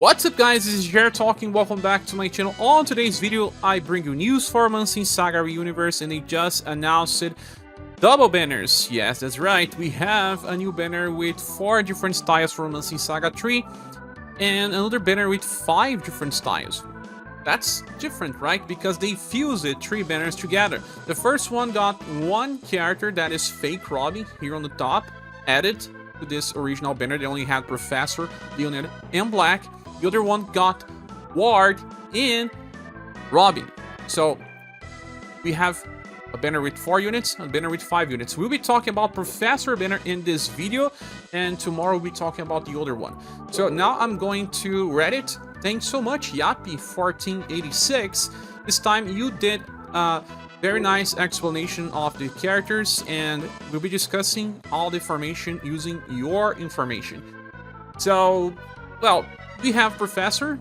What's up guys, this is ScherBR talking, welcome back to my channel. On today's video, I bring you news for months in SaGa UniverSe, and they just announced double banners. Yes, that's right, we have a new banner with 4 different styles for months in SaGa 3, and another banner with 5 different styles. That's different, right? Because they fused 3 banners together. The first one got one character that is fake Robbie here on the top, added to this original banner. They only had Professor, Leonid, and Black. The other one got Ward and Robin. So we have a banner with 4 units, a banner with 5 units. We'll be talking about Professor banner in this video, and tomorrow we'll be talking about the other one. So now I'm going to Reddit. Thanks so much, Yappy1486. This time you did a very nice explanation of the characters, and we'll be discussing all the information using your information. So, well, we have Professor,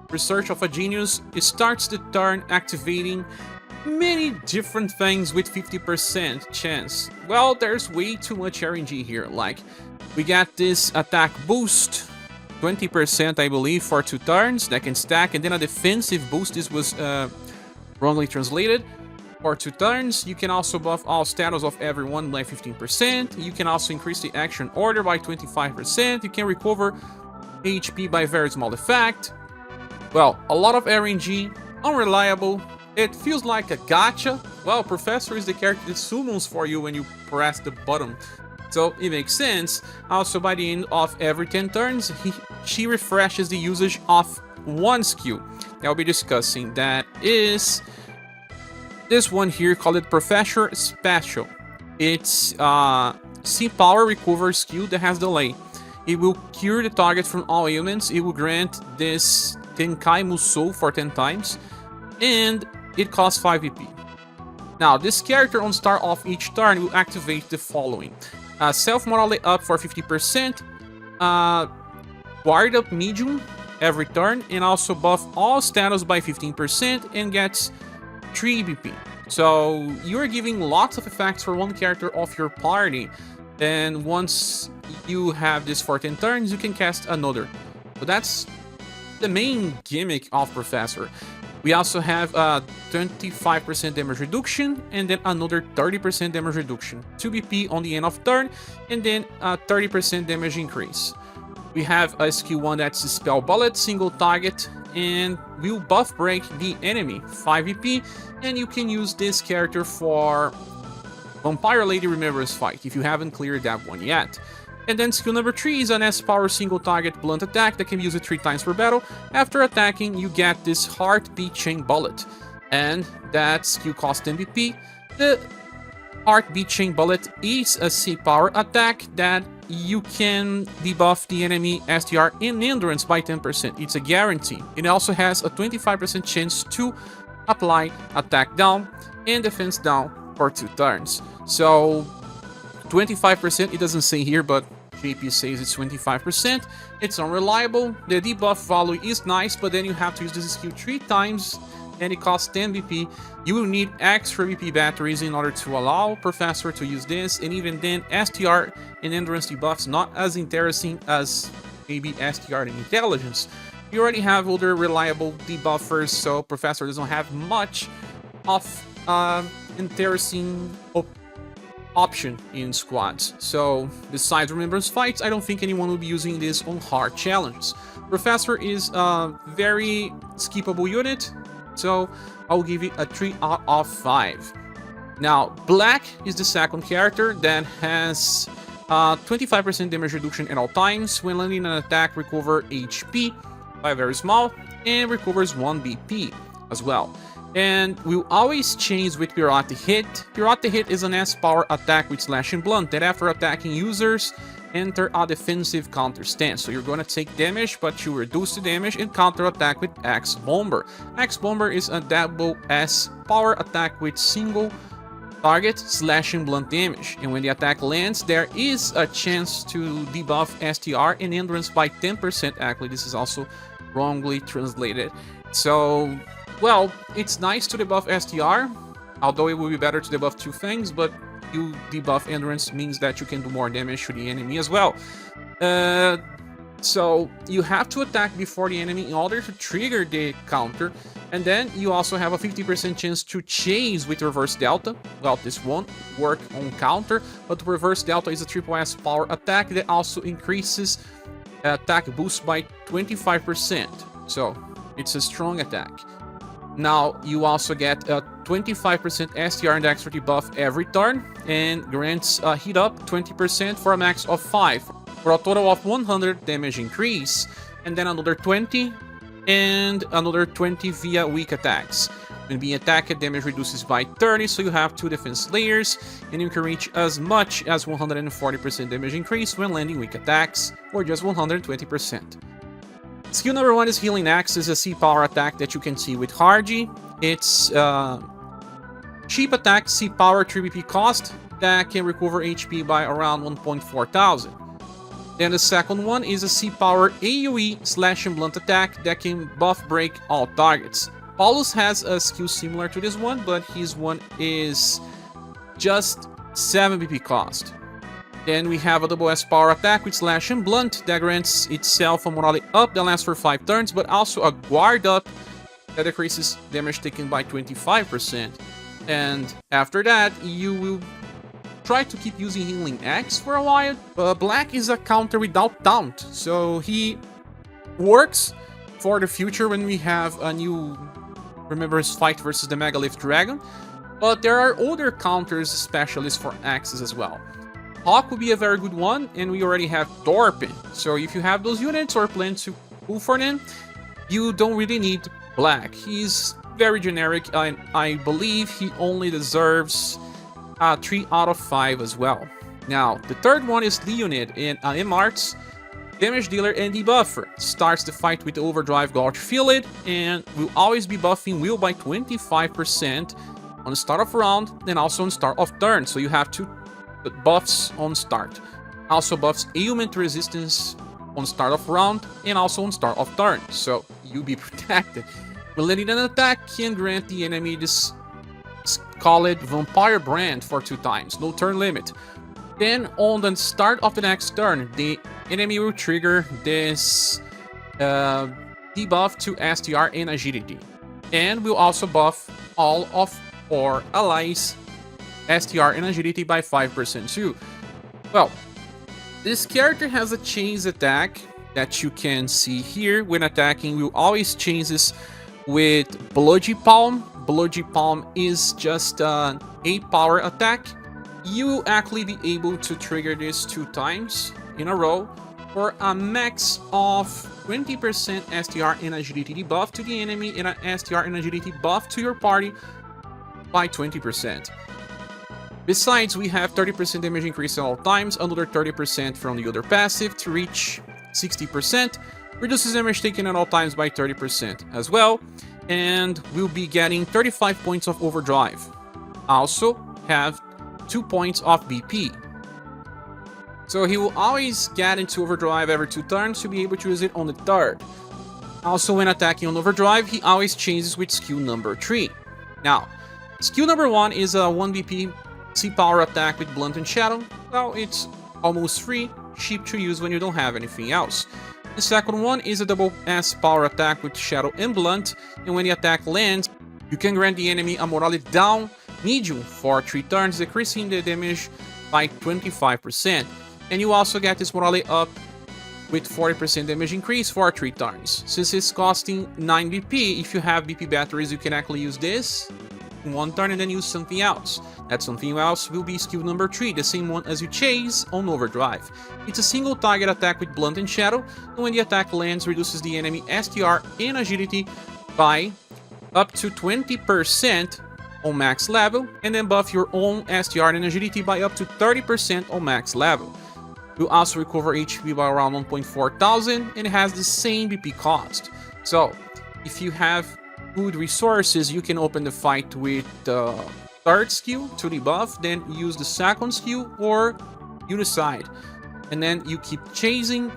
Research of a Genius. It starts the turn activating many different things with 50% chance. Well, there's way too much RNG here. Like, we got this attack boost, 20% I believe, for 2 turns that can stack, and then a defensive boost. This was wrongly translated. For 2 turns, you can also buff all status of everyone by 15%. You can also increase the action order by 25%. You can recover HP by very small effect. Well, a lot of RNG, unreliable. It feels like a gacha. Well, Professor is the character that summons for you when you press the button, so it makes sense. Also, by the end of every 10 turns, she refreshes the usage of one skill that I'll be discussing. That is this one here, called it Professor Special. It's C power recover skill that has delay. It will cure the target from all ailments. It will grant this Tenkai Musou for 10 times, and it costs 5 EP. Now, this character on start of each turn will activate the following: self-morale up for 50%, wired up medium every turn, and also buff all status by 15% and gets 3 BP. So you're giving lots of effects for one character of your party, and once you have this for 10 turns, you can cast another. So that's the main gimmick of Professor. We also have a 25% damage reduction, and then another 30% damage reduction, 2 BP on the end of turn, and then a 30% damage increase. We have a skill 1 that's Spell Bullet, single target, and will buff break the enemy, 5 EP, and you can use this character for Vampire Lady Remembers Fight if you haven't cleared that one yet. And then skill number 3 is an S-Power single target blunt attack that can be used 3 times per battle. After attacking, you get this Heartbeat Chain Bullet, and that skill costs 10 BP. The Heartbeat Chain Bullet is a C-Power attack that you can debuff the enemy STR in Endurance by 10%. It's a guarantee. It also has a 25% chance to apply attack down and defense down for 2 turns. So 25%, it doesn't say here, but JP says it's 25%. It's unreliable. The debuff value is nice, but then you have to use this skill 3 times, and it costs 10 BP. You will need extra BP batteries in order to allow Professor to use this, and even then, STR and Endurance debuffs not as interesting as maybe STR and Intelligence. You already have other reliable debuffers, so Professor doesn't have much of interesting option in squads. So besides Remembrance Fights, I don't think anyone will be using this on hard challenges. Professor is a very skippable unit, so I'll give it a 3 out of 5. Now, Black is the second character that has 25% damage reduction at all times. When landing an attack, recover HP by very small, and recovers 1 BP as well. And will always change with Pirate Hit. Pirate Hit is an S-Power attack with Slash and Blunt that after attacking users, enter a defensive counter stance. So you're going to take damage, but you reduce the damage and counter attack with Axe Bomber. Axe Bomber is a double S-Power attack with single target Slash and Blunt damage. And when the attack lands, there is a chance to debuff STR and Endurance by 10%. Actually, this is also wrongly translated. So, well, it's nice to debuff STR, although it would be better to debuff 2 things, but you debuff Endurance means that you can do more damage to the enemy as well. So you have to attack before the enemy in order to trigger the counter, and then you also have a 50% chance to chase with reverse delta. Well, this won't work on counter, but reverse delta is a triple S power attack that also increases attack boost by 25%. So it's a strong attack. Now you also get a 25% STR and dexterity buff every turn, and grants a hit up 20% for a max of 5, for a total of 100 damage increase, and then another 20 and another 20 via weak attacks. When being attacked, damage reduces by 30, so you have 2 defense layers, and you can reach as much as 140% damage increase when landing weak attacks, or just 120%. Skill number 1 is Healing Axe. Is a C power attack that you can see with Hardy. It's cheap attack, C power, 3 BP cost, that can recover HP by around 1.4 thousand. Then the second one is a C power AoE slash and blunt attack that can buff break all targets. Paulus has a skill similar to this one, but his one is just 7 BP cost. Then we have a double S power attack with slash and blunt that grants itself a morale up that lasts for 5 turns, but also a guard up that decreases damage taken by 25%. And after that, you will try to keep using Healing Axe for a while. Black is a counter without taunt, so he works for the future when we have a new UniverSe fight versus the Megalith Dragon. But there are other counters specialists for axes as well. Hawk would be a very good one, and we already have Torpin. So if you have those units or plan to pull for them, you don't really need Black. He's very generic, and I believe he only deserves 3 out of 5 as well. Now, the third one is Leonid in M-Arts, damage dealer and debuffer. Starts the fight with the Overdrive Gauge Field, and will always be buffing will by 25% on the start of round, and also on start of turn. So you have 2 buffs on start. Also buffs ailment resistance on start of round, and also on start of turn. So you'll be protected. When landing an attack, can grant the enemy this called Vampire Brand for 2 times, no turn limit. Then on the start of the next turn, the enemy will trigger this debuff to STR and agility, and will also buff all of our allies STR and agility by 5% too. Well, this character has a chains attack that you can see here. When attacking, will always changes with Bloody Palm. Bloody Palm is just an 8 power attack. You will actually be able to trigger this 2 times in a row for a max of 20% STR and agility debuff to the enemy, and an STR and agility buff to your party by 20%. Besides, we have 30% damage increase at all times, another 30% from the other passive to reach 60%, reduces damage taken at all times by 30% as well, and we'll be getting 35 points of overdrive. Also have 2 points of BP. So he will always get into overdrive every 2 turns to be able to use it on the 3rd. Also, when attacking on overdrive, he always changes with skill number 3. Now, skill number 1 is a 1 BP C power attack with blunt and shadow. Well, it's almost free, cheap to use when you don't have anything else. The second one is a double S power attack with shadow and blunt, and when the attack lands, you can grant the enemy a morale down medium for 3 turns, decreasing the damage by 25%. And you also get this morale up with 40% damage increase for 3 turns. Since it's costing 9 BP, if you have BP batteries, you can actually use this in 1 turn and then use something else. That something else will be skill number 3, the same one as you chase on overdrive. It's a single target attack with blunt and shadow, and when the attack lands, reduces the enemy STR and agility by up to 20% on max level, and then buff your own STR and agility by up to 30% on max level. Will also recover HP by around 1.4 thousand, and it has the same BP cost. So if you have good resources, you can open the fight with the 3rd skill to debuff, then use the 2nd skill or Unicide, and then you keep chasing,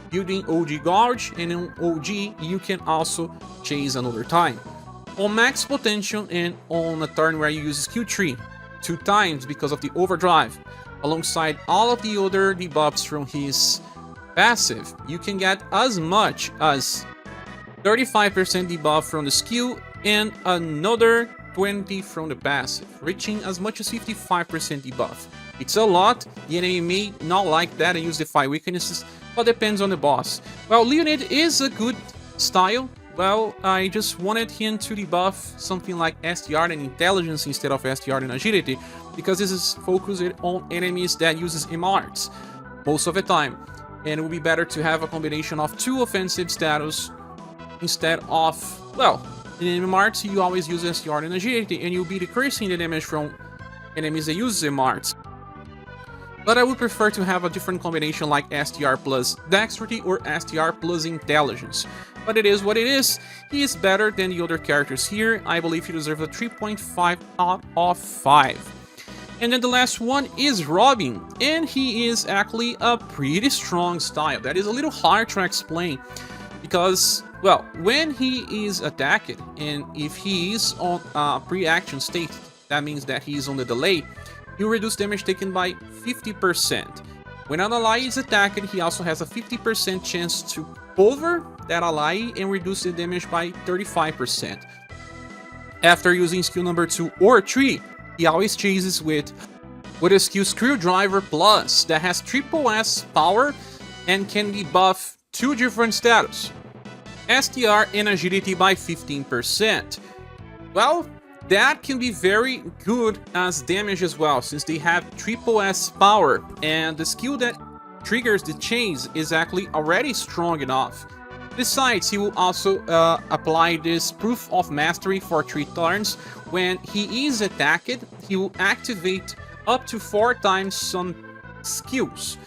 building OG Gauge, and in OG you can also chase another time. On max potential and on a turn where you use skill 3 2 times because of the overdrive, alongside all of the other debuffs from his passive, you can get as much as 35% debuff from the skill and another 20 from the passive, reaching as much as 55% debuff. It's a lot. The enemy may not like that and use Defy weaknesses, but depends on the boss. Well, Leonid is a good style. Well, I just wanted him to debuff something like SDR and Intelligence instead of SDR and Agility, because this is focused on enemies that uses MRs most of the time. And it would be better to have a combination of 2 offensive status instead of, well, in MRs you always use SDR and Agility, and you'll be decreasing the damage from enemies that use MRs. But I would prefer to have a different combination like SDR plus Dexterity or SDR plus Intelligence. But it is what it is. He is better than the other characters here. I believe he deserves a 3.5 out of 5. And then the last one is Robin, and he is actually a pretty strong style. That is a little hard to explain, because, well, when he is attacked, and if he is on a pre-action state, that means that he is on the delay, he'll reduce damage taken by 50%. When an ally is attacked, he also has a 50% chance to cover that ally and reduce the damage by 35%. After using skill number 2 or 3, he always chases with a skill Screwdriver Plus that has triple S power and can debuff 2 different status, STR and Agility by 15%. Well, that can be very good as damage as well, since they have triple S power, and the skill that triggers the chase is actually already strong enough. Besides, he will also apply this Proof of Mastery for 3 turns. When he is attacked, he will activate up to 4 times some skills.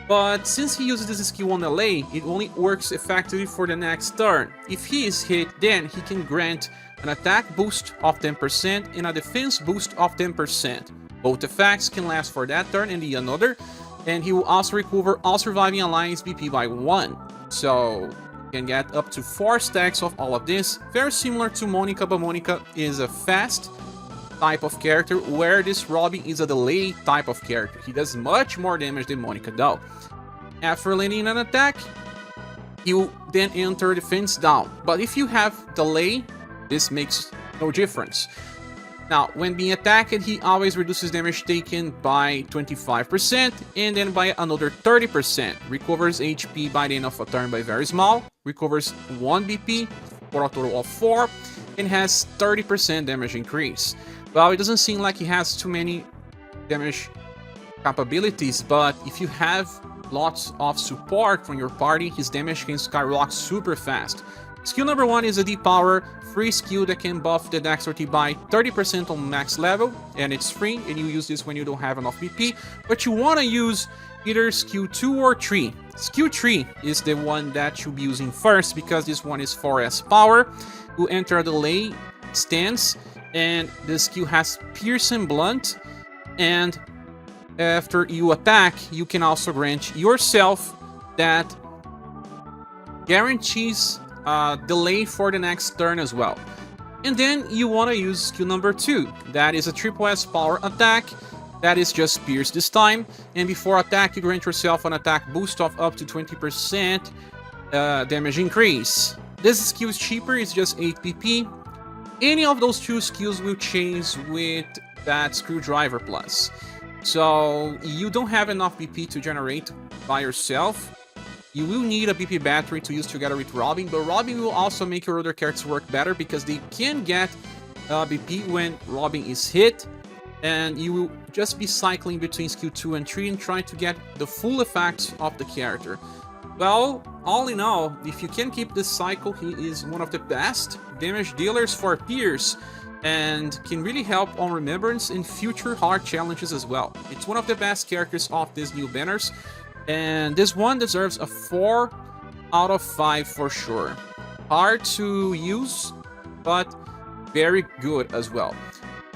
But since he uses this skill on delay, it only works effectively for the next turn. If he is hit, then he can grant an attack boost of 10% and a defense boost of 10%. Both effects can last for that turn and the another, and he will also recover all surviving alliance BP by 1. So you can get up to 4 stacks of all of this, very similar to Monica, but Monica is a fast type of character, where this Robin is a delay type of character. He does much more damage than Monica though. After landing an attack, he will then enter defense down. But if you have delay, this makes no difference. Now, when being attacked, he always reduces damage taken by 25% and then by another 30%. Recovers HP by the end of a turn by very small, recovers 1 BP for a total of 4, and has 30% damage increase. Well, it doesn't seem like he has too many damage capabilities, but if you have lots of support from your party, his damage can skyrocket super fast. Skill number 1 is a deep power free skill that can buff the dexterity by 30% on max level, and it's free, and you use this when you don't have enough BP, but you want to use either skill 2 or 3. Skill 3 is the one that you'll be using first, because this one is 4S power. You enter a delay stance, and the skill has Pierce and Blunt, and after you attack, you can also grant yourself that guarantees delay for the next turn as well. And then you want to use skill number 2. That is a triple S power attack. That is just Pierce this time. And before attack, you grant yourself an attack boost of up to 20% damage increase. This skill is cheaper, it's just 8 PP. Any of those 2 skills will change with that Screwdriver Plus. So you don't have enough BP to generate by yourself. You will need a BP battery to use together with Robin, but Robin will also make your other characters work better, because they can get BP when Robin is hit, and you will just be cycling between skill 2 and 3 and trying to get the full effects of the character. Well, all in all, if you can keep this cycle, he is one of the best damage dealers for Pierce, and can really help on Remembrance and future hard challenges as well. It's one of the best characters of these new banners, and this one deserves a 4 out of 5 for sure. Hard to use, but very good as well.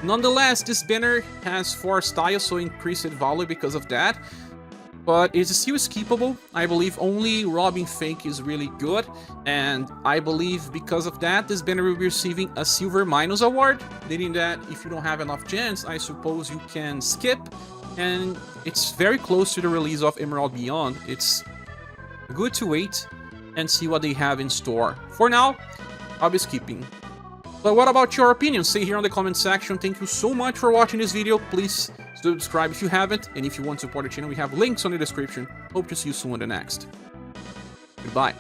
Nonetheless, this banner has 4 styles, so increased value because of that. But it's still skippable. I believe only Robin Fake is really good, and I believe because of that, this banner will be receiving a Silver Minus award, meaning that if you don't have enough gems, I suppose you can skip, and it's very close to the release of Emerald Beyond. It's good to wait and see what they have in store. For now, I'll be skipping. But what about your opinion? Say here on the comment section. Thank you so much for watching this video. Please subscribe if you haven't, and if you want to support the channel, we have links on the description. Hope to see you soon on the next. Goodbye.